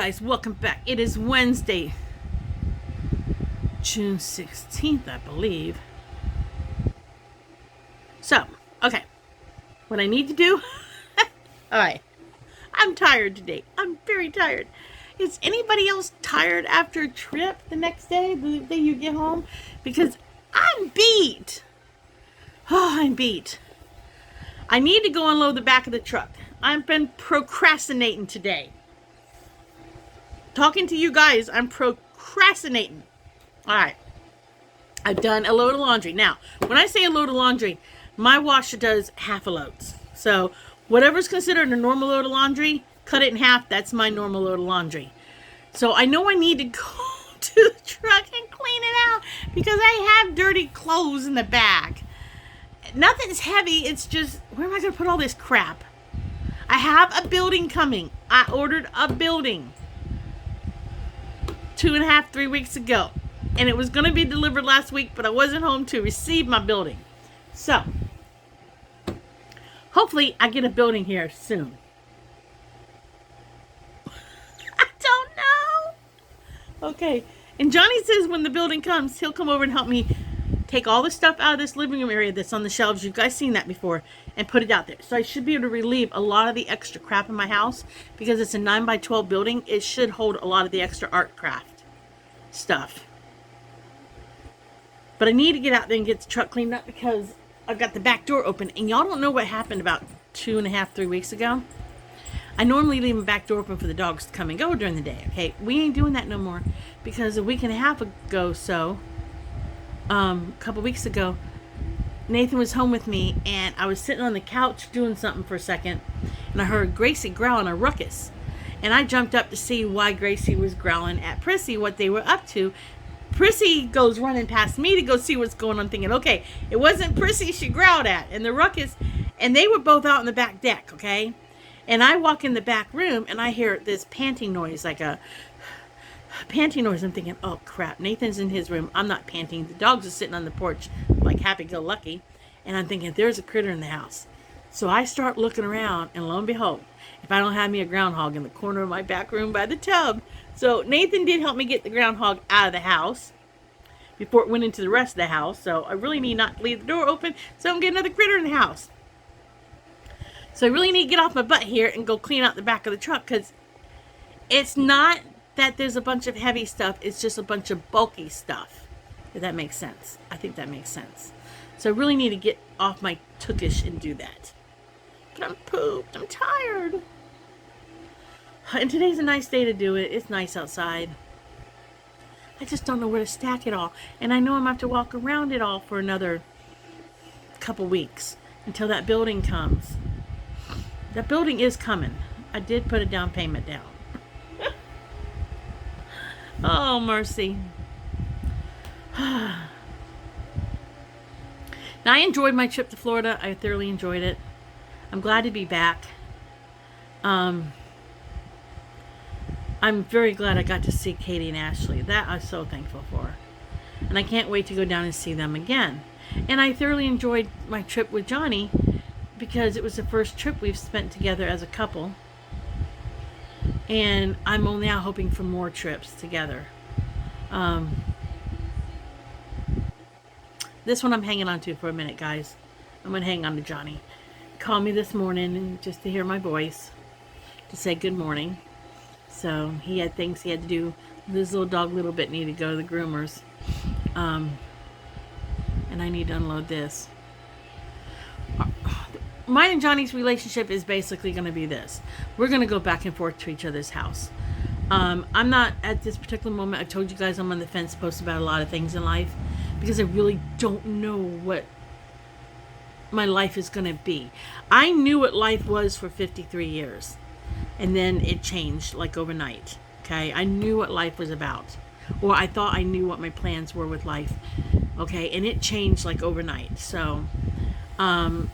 guys, welcome back. It is Wednesday, June 16th, I believe. So, okay, what I need to do, alright, I'm tired today. I'm very tired. Is anybody else tired after a trip the next day, the day you get home? Because I'm beat. Oh, I'm beat. I need to go unload the back of the truck. I've been procrastinating today. Talking to you guys, I'm procrastinating. Alright. I've done a load of laundry. Now, when I say a load of laundry, my washer does half a load. So, whatever's considered a normal load of laundry, cut it in half. That's my normal load of laundry. So, I know I need to go to the truck and clean it out because I have dirty clothes in the back. Nothing's heavy. It's just, where am I going to put all this crap? I have a building coming. I ordered a building 2.5, 3 weeks ago. And it was going to be delivered last week, but I wasn't home to receive my building. So, hopefully I get a building here soon. I don't know. Okay. And Johnny says when the building comes, he'll come over and help me take all the stuff out of this living room area that's on the shelves. You guys seen that before. And put it out there. So I should be able to relieve a lot of the extra crap in my house. Because it's a 9x12 building. It should hold a lot of the extra art craft stuff. But I need to get out there and get the truck cleaned up because I've got the back door open. And y'all don't know what happened about 2.5, 3 weeks ago. I normally leave the back door open for the dogs to come and go during the day. Okay, we ain't doing that no more. Because a week and a half ago a couple weeks ago, Nathan was home with me and I was sitting on the couch doing something for a second. And I heard Gracie growling a ruckus. And I jumped up to see why Gracie was growling at Prissy, what they were up to. Prissy goes running past me to go see what's going on, thinking, okay, it wasn't Prissy she growled at. And the ruckus, and they were both out on the back deck, okay? And I walk in the back room and I hear this panting noise, like a panting noise. I'm thinking, oh crap, Nathan's in his room. I'm not panting. The dogs are sitting on the porch like happy-go-lucky. And I'm thinking, there's a critter in the house. So I start looking around, and lo and behold, if I don't have me a groundhog in the corner of my back room by the tub. So Nathan did help me get the groundhog out of the house before it went into the rest of the house. So I really need not to leave the door open so I don't get another critter in the house. So I really need to get off my butt here and go clean out the back of the truck, because it's not that there's a bunch of heavy stuff. It's just a bunch of bulky stuff. If that makes sense. I think that makes sense. So I really need to get off my tookish and do that. But I'm pooped. I'm tired. And today's a nice day to do it. It's nice outside. I just don't know where to stack it all. And I know I'm going to have to walk around it all for another couple weeks until that building comes. That building is coming. I did put a down payment down. Oh, mercy. Now, I enjoyed my trip to Florida. I thoroughly enjoyed it. I'm glad to be back. I'm very glad I got to see Katie and Ashley. That I'm so thankful for. And I can't wait to go down and see them again. And I thoroughly enjoyed my trip with Johnny because it was the first trip we've spent together as a couple. And I'm only now hoping for more trips together. This one I'm hanging on to for a minute, guys. I'm going to hang on to Johnny. Called me this morning and just to hear my voice, to say good morning. So he had things he had to do. This little dog little bit needed to go to the groomers. And I need to unload this. Mine and Johnny's relationship is basically going to be this. We're going to go back and forth to each other's house. I'm not, at this particular moment, I've told you guys I'm on the fence post about a lot of things in life. Because I really don't know what my life is going to be. I knew what life was for 53 years. And then it changed like overnight. Okay? I knew what life was about. Or I thought I knew what my plans were with life. Okay? And it changed like overnight. So, and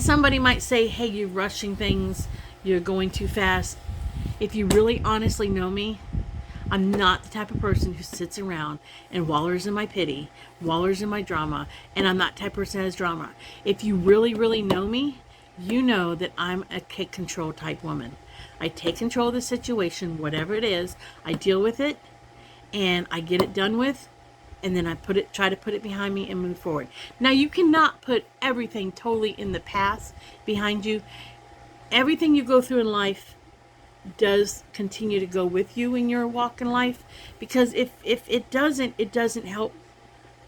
somebody might say, hey, you're rushing things. You're going too fast. If you really honestly know me, I'm not the type of person who sits around and wallers in my pity, wallers in my drama, and I'm not the type of person that has drama. If you really, really know me, you know that I'm a cake control type woman. I take control of the situation, whatever it is. I deal with it, and I get it done with, and then I try to put it behind me and move forward. Now, you cannot put everything totally in the past behind you. Everything you go through in life does continue to go with you in your walk in life, because if it doesn't help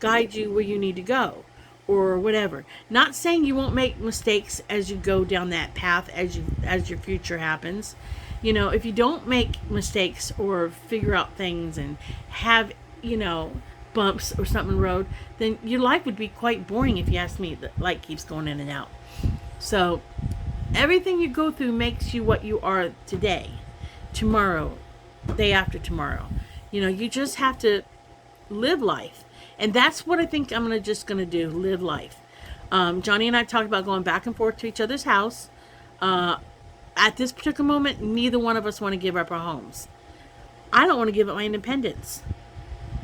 guide you where you need to go or whatever. Not saying you won't make mistakes as you go down that path, as your future happens. You know, if you don't make mistakes or figure out things and have, you know, bumps or something in the road, then your life would be quite boring, if you ask me. The light keeps going in and out. So everything you go through makes you what you are today, tomorrow, day after tomorrow. You know, you just have to live life. And that's what I think I'm just going to do, live life. Johnny and I talked about going back and forth to each other's house. At this particular moment, neither one of us want to give up our homes. I don't want to give up my independence.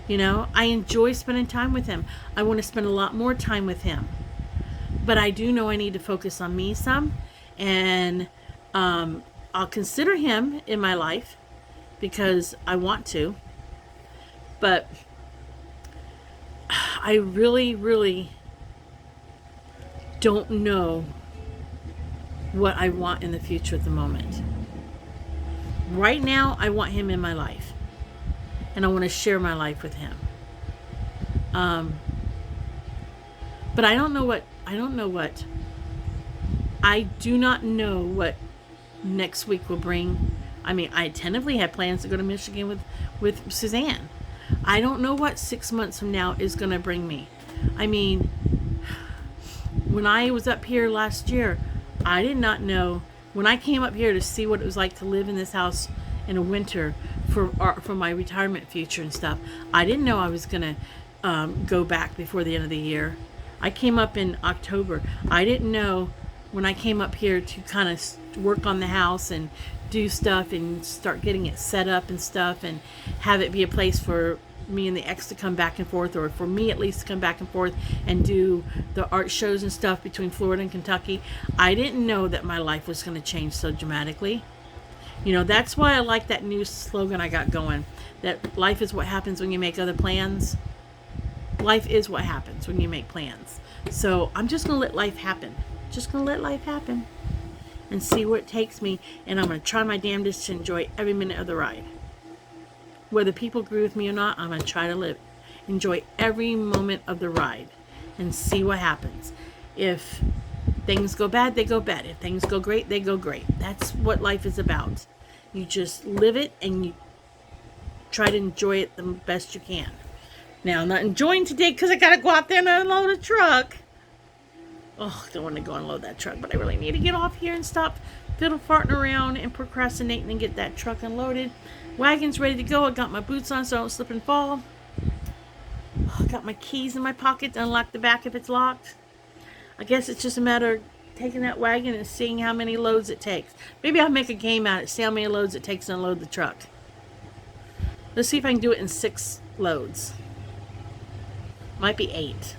You know, I enjoy spending time with him. I want to spend a lot more time with him. But I do know I need to focus on me some. And I'll consider him in my life because I want to. But I really, really don't know what I want in the future at the moment. Right now, I want him in my life. And I want to share my life with him. But I don't know what I do not know what next week will bring. I mean, I tentatively had plans to go to Michigan with Suzanne. I don't know what 6 months from now is going to bring me. I mean, when I was up here last year, I did not know. When I came up here to see what it was like to live in this house in a winter for my retirement future and stuff, I didn't know I was going to go back before the end of the year. I came up in October. I didn't know when I came up here to kind of work on the house and do stuff and start getting it set up and stuff and have it be a place for me and the ex to come back and forth, or for me at least to come back and forth and do the art shows and stuff between Florida and Kentucky. I didn't know that my life was going to change so dramatically. You know, that's why I like that new slogan I got going, that life is what happens when you make other plans. Life is what happens when you make plans. So I'm just going to let life happen. Just going to let life happen and see where it takes me. And I'm going to try my damnedest to enjoy every minute of the ride. Whether people agree with me or not, I'm going to try to enjoy every moment of the ride and see what happens. If things go bad, they go bad. If things go great, they go great. That's what life is about. You just live it and you try to enjoy it the best you can. Now, I'm not enjoying today because I got to go out there and unload a truck. Oh, I don't want to go unload that truck, but I really need to get off here and stop fiddle farting around and procrastinating and get that truck unloaded. Wagon's ready to go. I got my boots on so I don't slip and fall. Oh, I got my keys in my pocket to unlock the back if it's locked. I guess it's just a matter of taking that wagon and seeing how many loads it takes. Maybe I'll make a game out of it, see how many loads it takes to unload the truck. Let's see if I can do it in 6 loads. Might be 8.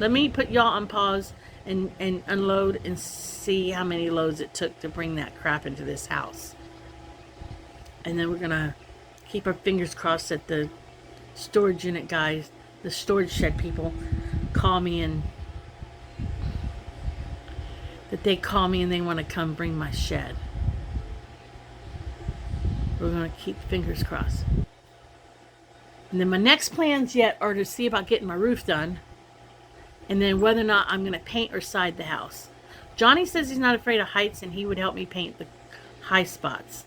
Let me put y'all on pause and unload and see how many loads it took to bring that crap into this house. And then we're going to keep our fingers crossed that the storage unit guys, the storage shed people, call me and that they call me and they want to come bring my shed. We're going to keep fingers crossed. And then my next plans yet are to see about getting my roof done. And then whether or not I'm going to paint or side the house. Johnny says he's not afraid of heights and he would help me paint the high spots.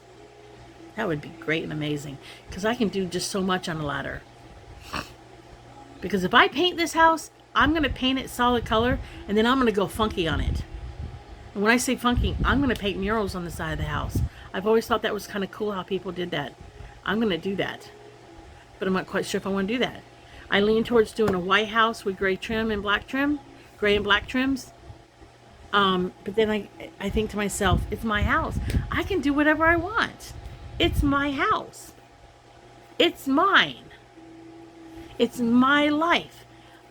That would be great and amazing. Because I can do just so much on a ladder. Because if I paint this house, I'm going to paint it solid color. And then I'm going to go funky on it. And when I say funky, I'm going to paint murals on the side of the house. I've always thought that was kind of cool how people did that. I'm going to do that. But I'm not quite sure if I want to do that. I lean towards doing a white house with gray trim and black trim. Gray and black trims. But then I think to myself, it's my house. I can do whatever I want. It's my house. It's mine. It's my life.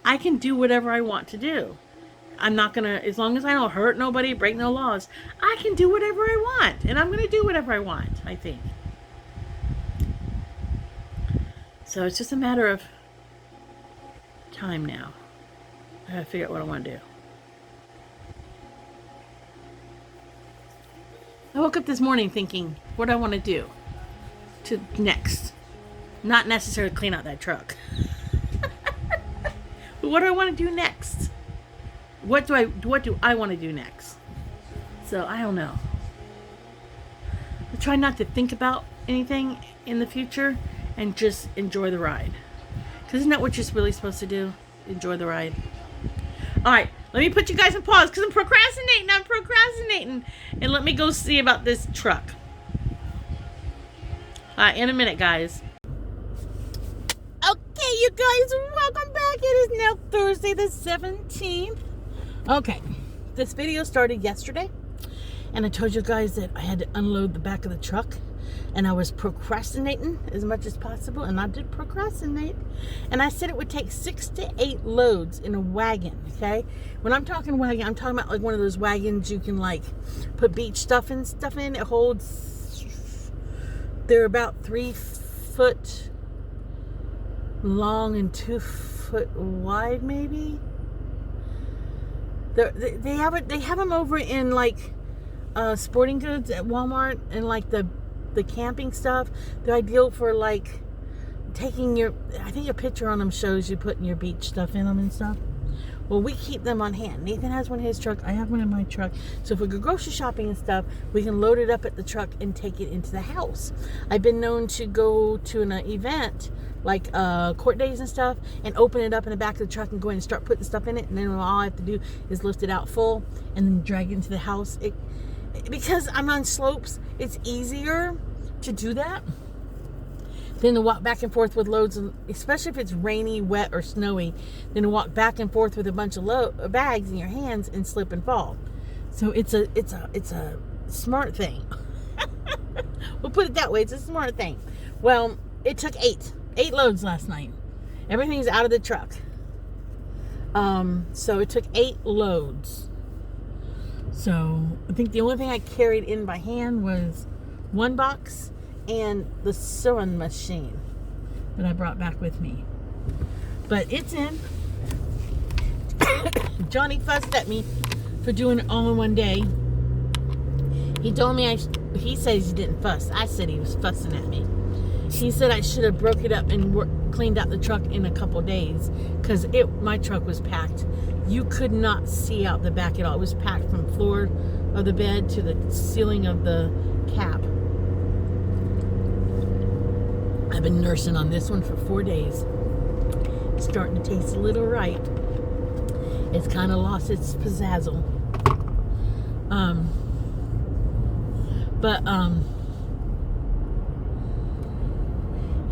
I can do whatever I want to do. I'm not going to, as long as I don't hurt nobody, break no laws, I I can do whatever I want. And I'm going to do whatever I want, I think. So it's just a matter of time now. I gotta figure out what I want to do. I woke up this morning thinking, what do I want to do to next? Not necessarily clean out that truck. But what do I want to do next? What do I want to do next? So I don't know. I try not to think about anything in the future and just enjoy the ride. Because isn't that what you're really supposed to do? Enjoy the ride. Alright, let me put you guys on pause because I'm procrastinating. And let me go see about this truck. In a minute, guys. Okay, you guys, welcome back. It is now Thursday the 17th. Okay, this video started yesterday. And I told you guys that I had to unload the back of the truck. And I was procrastinating as much as possible. And I did procrastinate. And I said it would take 6 to 8 loads in a wagon, okay? When I'm talking wagon, I'm talking about like one of those wagons you can like put beach stuff in. It holds, they're about 3 foot long and 2 foot wide, maybe. They have them over in like sporting goods at Walmart and like the camping stuff. They're ideal for like taking your, I think a picture on them shows you putting your beach stuff in them and stuff. Well, we keep them on hand. Nathan has one in his truck. I have one in my truck. So if we go grocery shopping and stuff, we can load it up at the truck and take it into the house. I've been known to go to an event like court days and stuff and open it up in the back of the truck and go in and start putting stuff in it. And then all I have to do is lift it out full and then drag it into the house. Because I'm on slopes, it's easier to do that than to walk back and forth with loads of, especially if it's rainy, wet, or snowy, than to walk back and forth with a bunch of bags in your hands and slip and fall. So it's a smart thing. We'll put it that way. It's a smart thing. Well, it took 8 loads last night. Everything's out of the truck. So it took 8 loads. So I think the only thing I carried in by hand was 1 box and the sewing machine that I brought back with me. But it's in. Johnny fussed at me for doing it all in one day. He told me he says he didn't fuss. I said he was fussing at me. He said I should have broke it up and cleaned out the truck in a couple days because my truck was packed. You could not see out the back at all. It was packed from floor of the bed to the ceiling of the cab. I've been nursing on this one for 4 days. It's starting to taste a little right. It's kind of lost its pizzazzle.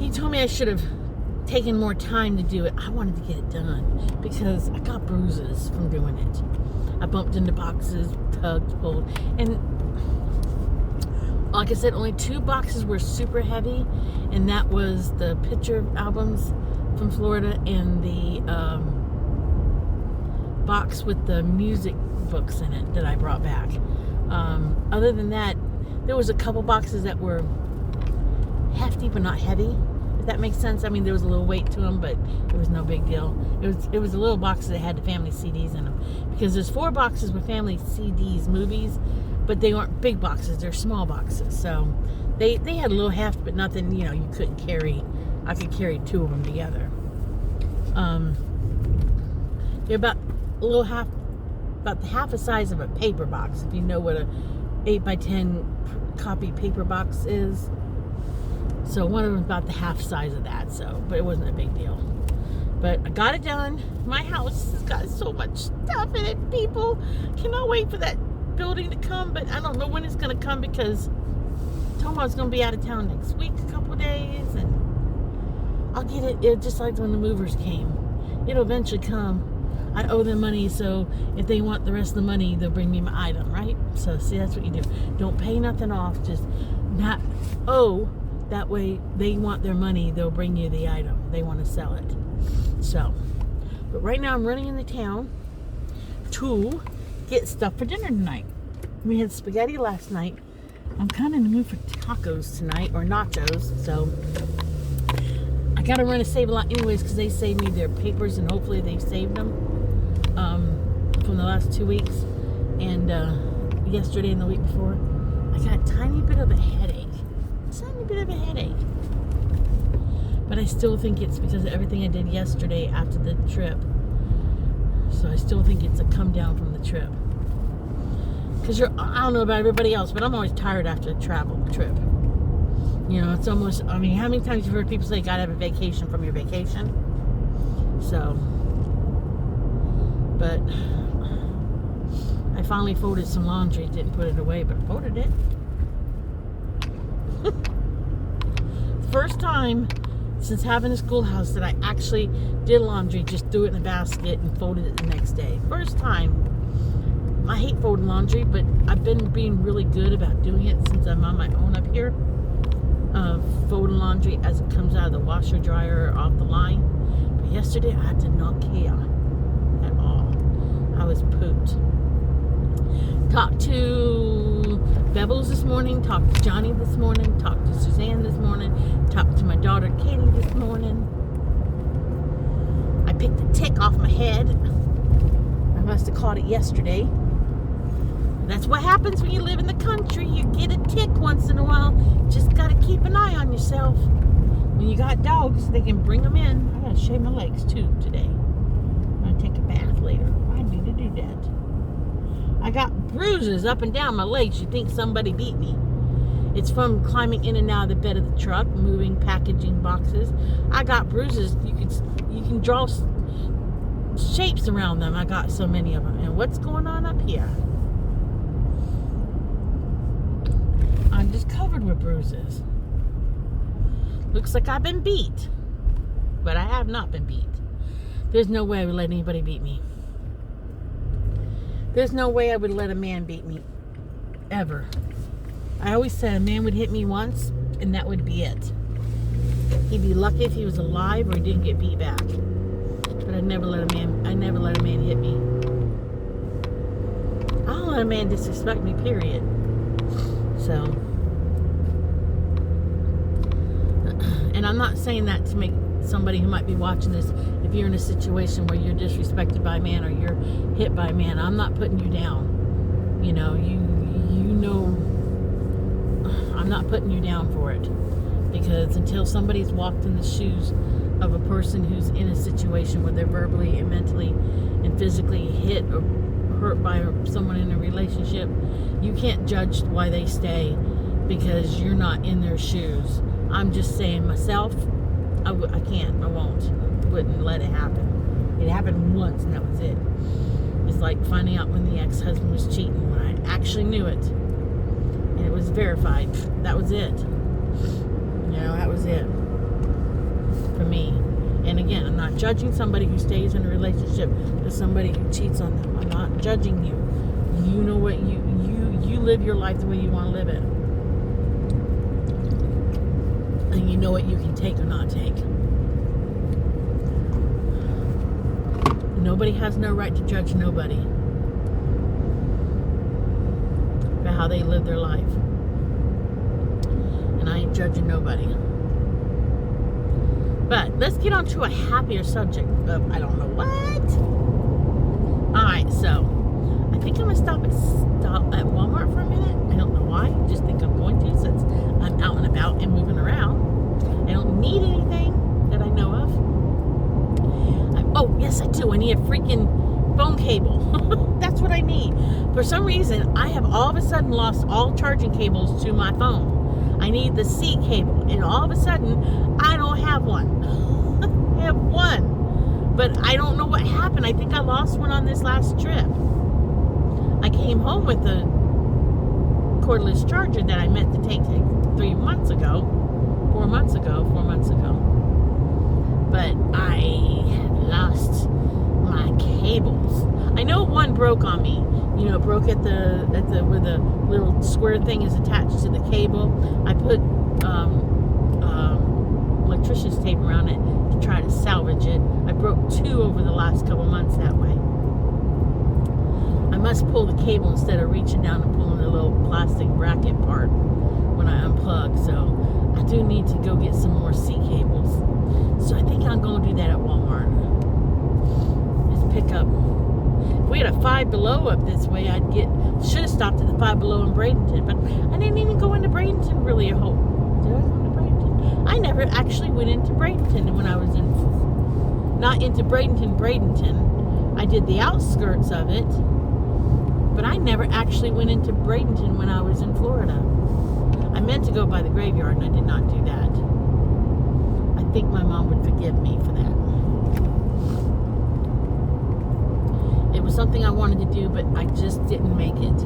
He told me I should have taken more time to do it. I wanted to get it done because I got bruises from doing it. I bumped into boxes, tugged, pulled, and like I said, only 2 boxes were super heavy, and that was the picture albums from Florida and the box with the music books in it that I brought back. Other than that, there was a couple boxes that were hefty but not heavy, if that makes sense. I mean, there was a little weight to them, but it was no big deal. It was a little box that had the family CDs in them, because there's 4 boxes with family CDs, movies, but they aren't big boxes, they're small boxes. So they had a little heft, but nothing, you couldn't carry. I could carry 2 of them together. They're about the half the size of a paper box, if you know what a 8x10 copy paper box is. So one of them about the half size of that, but it wasn't a big deal. But I got it done. My house has got so much stuff in it, people. Cannot wait for that building to come, but I don't know when it's going to come because I told him I was going to be out of town next week, a couple of days, and I'll get it just like when the movers came. It'll eventually come. I owe them money, so if they want the rest of the money, they'll bring me my item, right? So, see, that's what you do. Don't pay nothing off, just not owe. That way, they want their money, they'll bring you the item. They want to sell it. So, but right now I'm running into town to get stuff for dinner tonight. We had spaghetti last night. I'm kind of in the mood for tacos tonight, or nachos, so I gotta run a Save-A-Lot anyways, because they saved me their papers, and hopefully they've saved them from the last 2 weeks, and yesterday and the week before. I got a tiny bit of a headache. But I still think it's because of everything I did yesterday after the trip. So I still think it's a come down from the trip. Because I don't know about everybody else, but I'm always tired after a travel trip. You know, it's almost, I mean, how many times you've heard people say you gotta have a vacation from your vacation? So, but I finally folded some laundry, didn't put it away, but folded it. First time since having a schoolhouse that I actually did laundry, just threw it in a basket and folded it the next day. First time. I hate folding laundry, but I've been being really good about doing it since I'm on my own up here. Folding laundry as it comes out of the washer dryer or off the line. But yesterday I did not care at all. I was pooped. Talked to Bevels this morning, talked to Johnny this morning, talked to Suzanne this morning, talked to my daughter Katie this morning. I picked a tick off my head. I must have caught it yesterday. That's what happens when you live in the country. You get a tick once in a while. Just got to keep an eye on yourself. When you got dogs, they can bring them in. I got to shave my legs too today. I'm going to take a bath later. I need to do that. I got bruises up and down my legs. You think somebody beat me. It's from climbing in and out of the bed of the truck, moving packaging boxes. I got bruises. You can draw shapes around them. I got so many of them. And what's going on up here? I'm just covered with bruises. Looks like I've been beat. But I have not been beat. There's no way I would let anybody beat me. There's no way I would let a man beat me. Ever. I always said a man would hit me once, and that would be it. He'd be lucky if he was alive or he didn't get beat back. But I never let a man hit me. I don't let a man disrespect me, period. So, and I'm not saying that to make somebody who might be watching this, if you're in a situation where you're disrespected by a man or you're hit by a man, I'm not putting you down. You know, you know, I'm not putting you down for it. Because until somebody's walked in the shoes of a person who's in a situation where they're verbally and mentally and physically hit or hurt by someone in a relationship, you can't judge why they stay because you're not in their shoes. I'm just saying myself, I wouldn't let it happen. It happened once and that was it. It's like finding out when the ex-husband was cheating when I actually knew it and it was verified. That was it. You know, that was it for me. And again, I'm not judging somebody who stays in a relationship with somebody who cheats on them. I'm not judging you. You know what you live your life the way you want to live it. And you know what you can take or not take. Nobody has no right to judge nobody about how they live their life. And I ain't judging nobody. But let's get on to a happier subject of I don't know what. Alright, so I think I'm going to stop at Walmart for a minute. I don't know why. I just think I'm going to since I'm out and about and moving around. I don't need anything that I know of. Oh, yes, I do. I need a freaking phone cable. That's what I need. For some reason, I have all of a sudden lost all charging cables to my phone. I need the C cable. And all of a sudden, I don't have one. I have one. But I don't know what happened. I think I lost one on this last trip. I came home with a cordless charger that I meant to take 4 months ago. But I had lost my cables. I know one broke on me. You know, it broke at the where the little square thing is attached to the cable. I put electrician's tape around it to try to salvage it. I broke 2 over the last couple months that way. I'm must pull the cable instead of reaching down and pulling the little plastic bracket part when I unplug. So I do need to go get some more C cables. So I think I'm going to do that at Walmart. Just pick up. If we had a Five Below up this way, should have stopped at the Five Below in Bradenton, but I didn't even go into Bradenton really. Did I go into Bradenton? I never actually went into Bradenton when I was not into Bradenton. I did the outskirts of it, but I never actually went into Bradenton when I was in Florida. I meant to go by the graveyard, and I did not do that. I think my mom would forgive me for that. It was something I wanted to do, but I just didn't make it.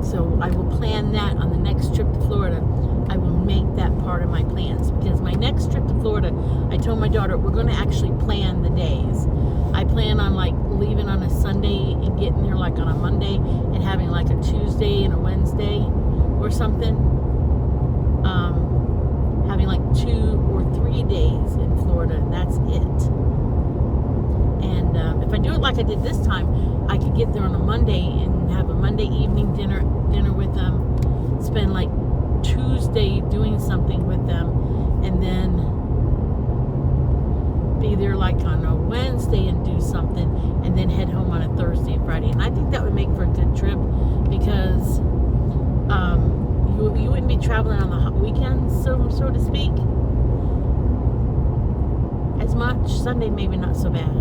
So I will plan that on the next trip to Florida. I will make that part of my plans, because my next trip to Florida, I told my daughter, we're going to actually plan the days. I plan on like leaving on a Sunday and getting there like on a Monday and having like a Tuesday and a Wednesday or something. Having like 2 or 3 days in Florida, and that's it. And if I do it like I did this time, I could get there on a Monday and have a Monday evening dinner with them, spend like Tuesday doing something with them, and then be there like on a Wednesday and do something, and then head home on a Thursday and Friday. And I think that would make for a good trip, because you wouldn't be traveling on the weekends, so to speak, as much. Sunday maybe not so bad,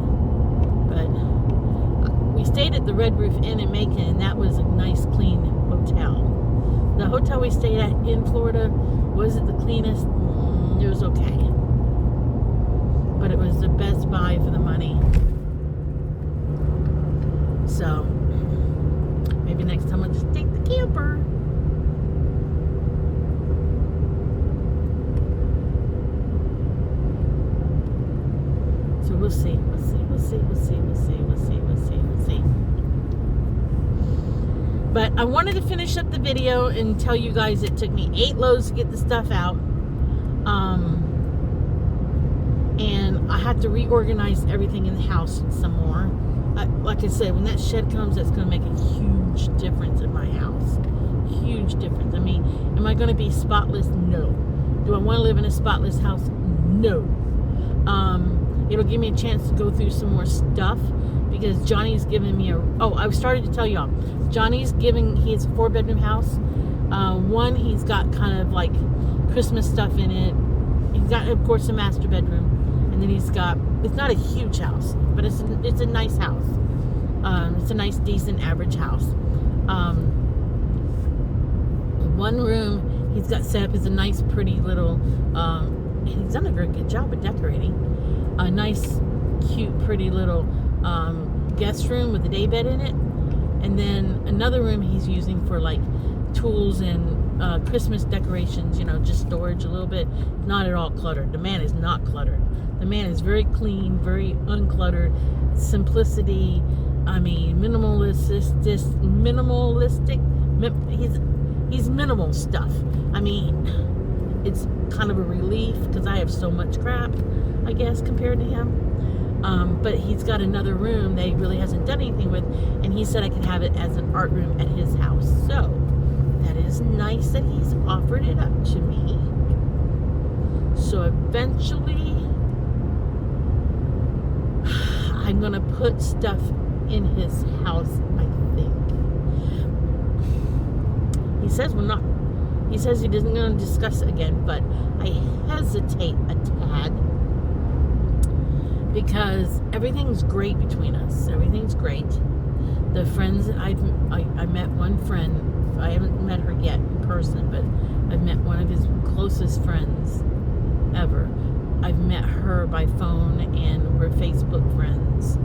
but we stayed at the Red Roof Inn in Macon, and that was a nice clean hotel. The hotel we stayed at in Florida, was it the cleanest? It was okay, but it was the best buy for the money. So maybe next time I'll just take the camper. So we'll see. But I wanted to finish up the video and tell you guys it took me 8 loads to get the stuff out. And I have to reorganize everything in the house some more. Like I said, when that shed comes, that's going to make a huge difference in my house. Huge difference. I mean, am I going to be spotless? No. Do I want to live in a spotless house? No. It'll give me a chance to go through some more stuff, because Johnny's giving me I started to tell y'all. Johnny's giving, he has a 4-bedroom house. One, he's got kind of like Christmas stuff in it. He's got, of course, a master bedroom. And then he's got, it's not a huge house, but it's a nice house. It's a nice, decent, average house. One room he's got set up as a nice, pretty little, he's done a very good job of decorating. A nice, cute, pretty little guest room with a day bed in it. And then another room he's using for like tools and Christmas decorations, just storage a little bit. Not at all cluttered. The man is not cluttered. The man is very clean, very uncluttered. Simplicity. I mean, minimalistic. He's minimal stuff. I mean, it's kind of a relief, because I have so much crap, I guess, compared to him. But he's got another room that he really hasn't done anything with, and he said I could have it as an art room at his house. So that is nice that he's offered it up to me. So eventually I'm gonna put stuff in his house, I think. He says he isn't gonna discuss it again, but I hesitate a tad, because everything's great between us. Everything's great. The friends that I met one friend, I haven't met her yet in person, but I've met one of his closest friends ever. I've met her by phone, and we're Facebook friends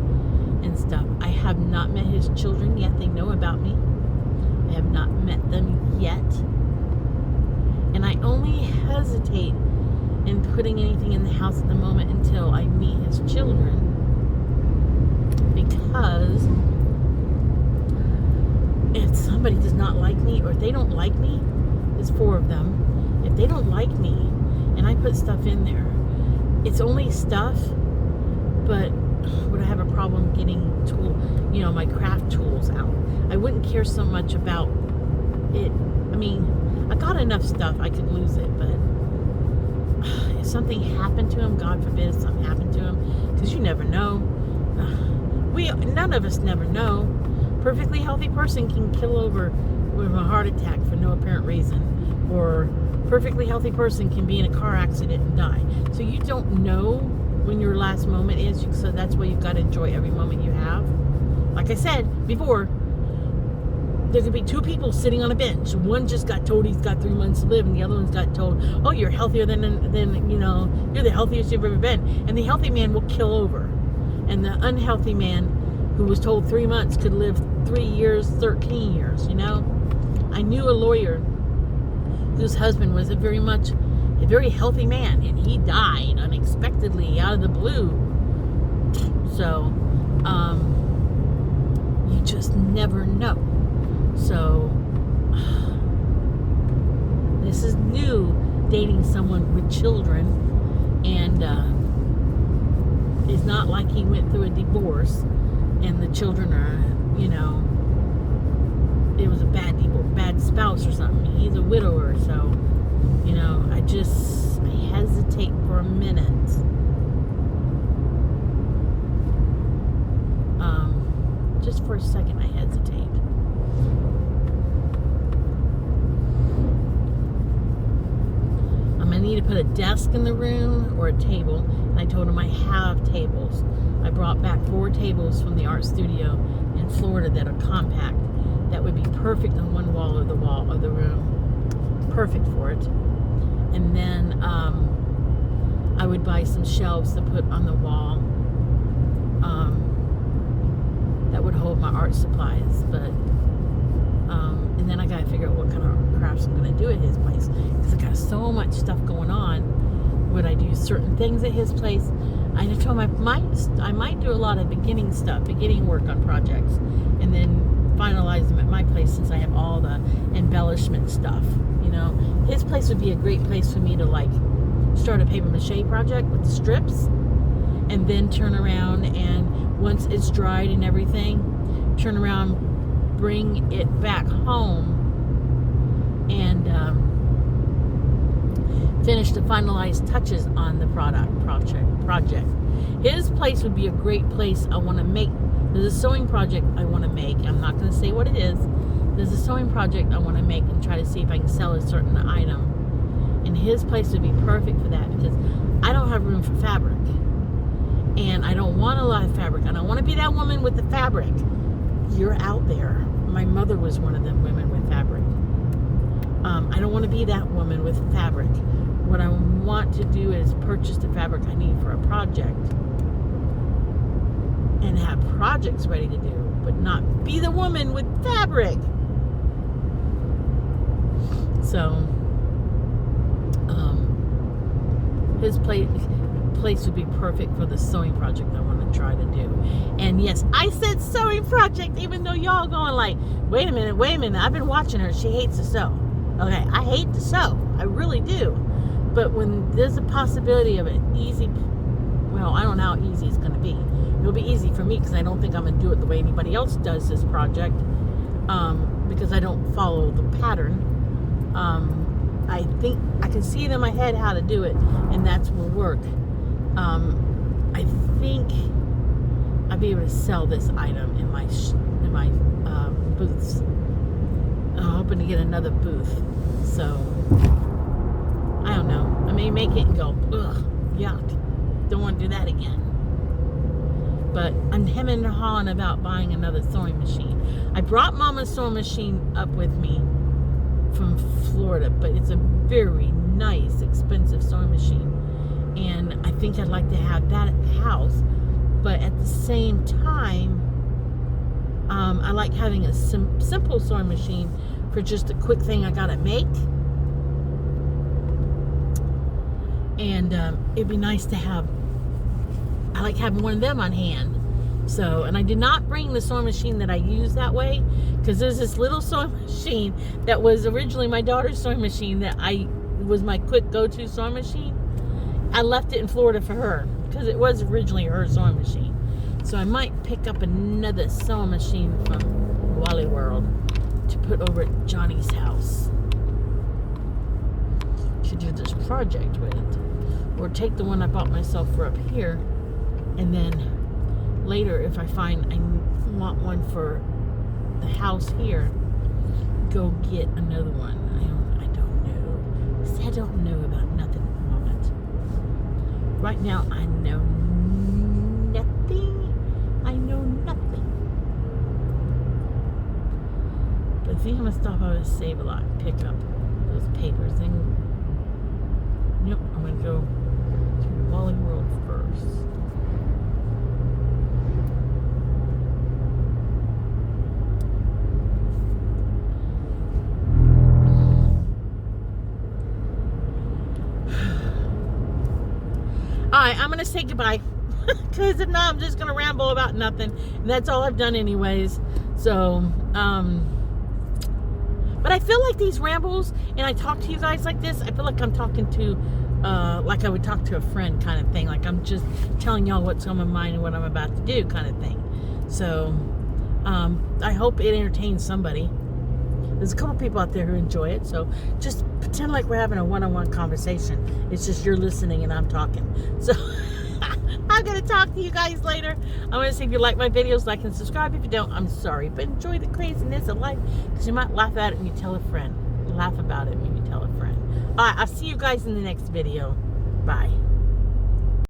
and stuff. I have not met his children yet. They know about me. I have not met them yet. And I only hesitate in putting anything in the house at the moment until I meet his children, because if somebody does not like me, or if they don't like me, there's 4 of them, if they don't like me and I put stuff in there, it's only stuff, but would I have a problem getting my craft tools out? I wouldn't care so much about it. I mean, I got enough stuff, I could lose it, but if something happened to him, God forbid if something happened to him, because you never know. None of us never know. Perfectly healthy person can kill over with a heart attack for no apparent reason, or perfectly healthy person can be in a car accident and die. So you don't know when your last moment is, so that's why you've got to enjoy every moment you have. Like I said before, there could be two people sitting on a bench. One just got told he's got 3 months to live, and the other one's got told, oh, you're healthier than you're the healthiest you've ever been. And the healthy man will kill over. And the unhealthy man who was told 3 months could live 3 years, 13 years, I knew a lawyer whose husband was a very healthy man, and he died unexpectedly out of the blue. So, you just never know. So, this is new, dating someone with children, and it's not like he went through a divorce, and the children are, it was a bad spouse or something. He's a widower, so, I hesitate for a minute. Just for a second, I hesitate. I need to put a desk in the room or a table, and I told him I have tables. I brought back 4 tables from the art studio in Florida that are compact, that would be perfect on one wall of the room, perfect for it. And then I would buy some shelves to put on the wall that would hold my art supplies, but and then I gotta figure out what kind of crafts I'm gonna do at his place, because I got so much stuff going on. Would I do certain things at his place? I just told him I might do a lot of beginning work on projects, and then finalize them at my place, since I have all the embellishment stuff. His place would be a great place for me to start a paper mache project with the strips, and then turn around, and once it's dried and everything, turn around, bring it back home, and finish the finalized touches on the project. His place would be a great place. I want to make. There's a sewing project I want to make. I'm not going to say what it is. There's a sewing project I want to make and try to see if I can sell a certain item. And his place would be perfect for that, because I don't have room for fabric. And I don't want a lot of fabric. I don't want to be that woman with the fabric. You're out there. My mother was one of them women with fabric. I don't want to be that woman with fabric. What I want to do is purchase the fabric I need for a project, and have projects ready to do, but not be the woman with fabric. So, his place would be perfect for the sewing project I want to try to do. And yes, I said sewing project, even though y'all going like, wait a minute, I've been watching her, she hates to sew. Okay, I hate to sew, I really do. But when there's a possibility of an easy, well, I don't know how easy it's going to be. It'll be easy for me, because I don't think I'm going to do it the way anybody else does this project, because I don't follow the pattern. I think I can see it in my head how to do it, and that's will work. I think I'll be able to sell this item in my booths. I'm hoping to get another booth. So I don't know. I may make it and go, ugh, yuck. Don't want to do that again. But I'm hemming and hawing about buying another sewing machine. I brought Mama's sewing machine up with me from Florida, but it's a very nice, expensive sewing machine, and I think I'd like to have that at the house. But at the same time, I like having a simple sewing machine for just a quick thing I gotta make, and it'd be nice to have. I like having one of them on hand. So, and I did not bring the sewing machine that I use that way, because there's this little sewing machine that was originally my daughter's sewing machine that was my quick go-to sewing machine. I left it in Florida for her, because it was originally her sewing machine. So I might pick up another sewing machine from Wally World to put over at Johnny's house to do this project with. Or take the one I bought myself for up here, and then later, if I find I want one for the house here, go get another one. I don't know. See, I don't know about nothing at the moment. Right now, I know nothing. I know nothing. But I think I'm gonna stop over to Save a Lot and pick up those papers. Nope, I'm gonna go to Wally World first. Alright, I'm gonna say goodbye. Because if not, I'm just gonna ramble about nothing. And that's all I've done anyways. So, but I feel like these rambles, and I talk to you guys like this, I feel like I'm talking to, like I would talk to a friend kind of thing. Like I'm just telling y'all what's on my mind and what I'm about to do kind of thing. So, I hope it entertains somebody. There's a couple people out there who enjoy it. So just pretend like we're having a one-on-one conversation. It's just you're listening and I'm talking. So I'm going to talk to you guys later. I'm going to say if you like my videos, like and subscribe. If you don't, I'm sorry. But enjoy the craziness of life, because you might laugh at it when you tell a friend. Laugh about it when you tell a friend. All right, I'll see you guys in the next video. Bye.